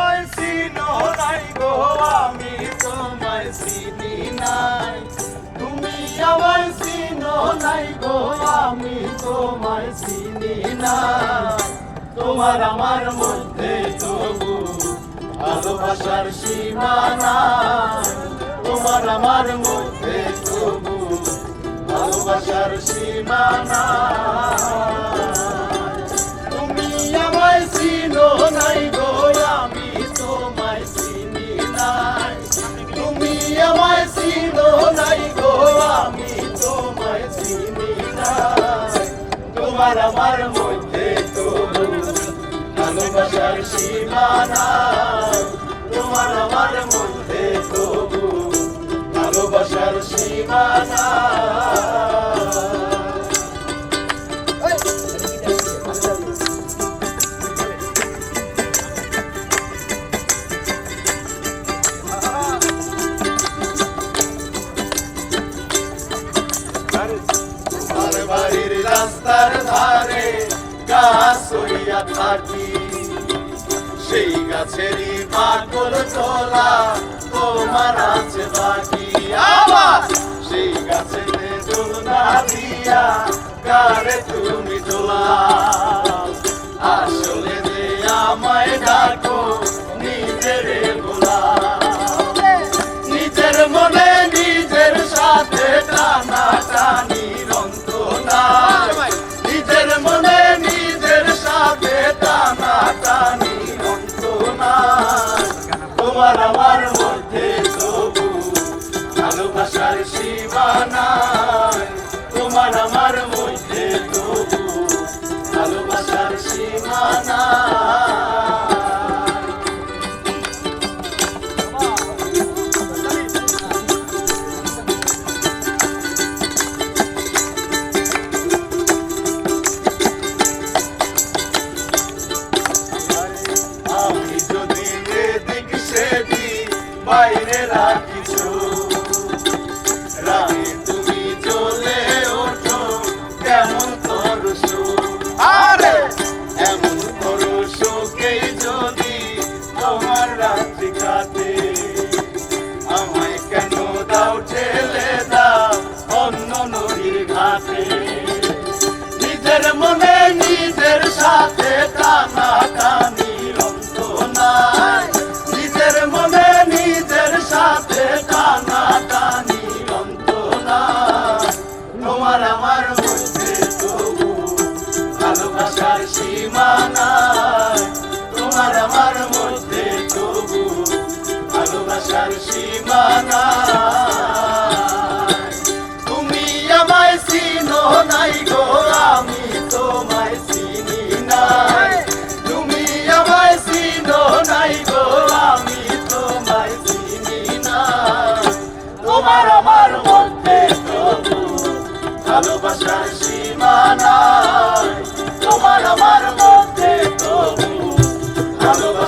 আমায় চিনো নাই গো আমি তোমায় চিনি নাই তুমি আমায় চিনো নাই গো আমি তোমায় চিনি নাই তোমার আমার মধ্যে তবু ভালোবাসার সীমানা তোমার আমার মধ্যে তবু ভালোবাসার সীমানা তুমি আমায় চিনো নাই গো আমি তোমায় চিনি নাই তুমি আমায় চিনো নাই গো আমি তোমায় চিনি নাই তোমার আমার মধ্যে তবু ভালোবাসার সীমানা তোমার আমার মধ্যে তবু ভালোবাসার সীমানা তোমার বাড়ির রাস্তার ধারে গাছ হইয়া থাকি সেই গাছেরই বাকল তোলা তোমার আছে বাকি আবার সেই গাছেতে দোলনা দিয়া কারে তুমি দোলা আসলে যে আমায় ডাকো নিজের গোলা নিজের মনে নিজের সাথে টানা টানি রন্তনা নিজের মনে নিজের সাথে টানা টানি রন্তনা তোমার আমার মধ্যে তবু ভালোবাসার সীমানা তোমার আমার মধ্যে তবু ভালোবাসার সীমানা আমি যদি এদিক সেদিক বাইরে রাখি রাতে তুমি চলে ওঠো কেমন তোর আরে এমন তোর শোকেই যদি তোমার রাত্রি কাটে আমায় কেন দাও ঠেলে দাও অন্য নদীর ঘাটে নিজের মনে নিজের সাথে টানা টানি রন্তনা নিজের মনে নিজের সাথে টানা টানি রন্তনা তোমার আমার মধ্যে তবু ভালোবাসার সীমানা তোমার আমার মধ্যে তবু ভালোবাসার সীমানা তুমি আমায় চিনো নাই গো আমি তোমায় চিনি নাই তুমি আমায় চিনো নাই গো আমি তোমায় চিনি নাই তোমার আমার মধ্যে তবু ভালোবাসার সীমানা তোমার আমার মধ্যে তবু ভালোবাসার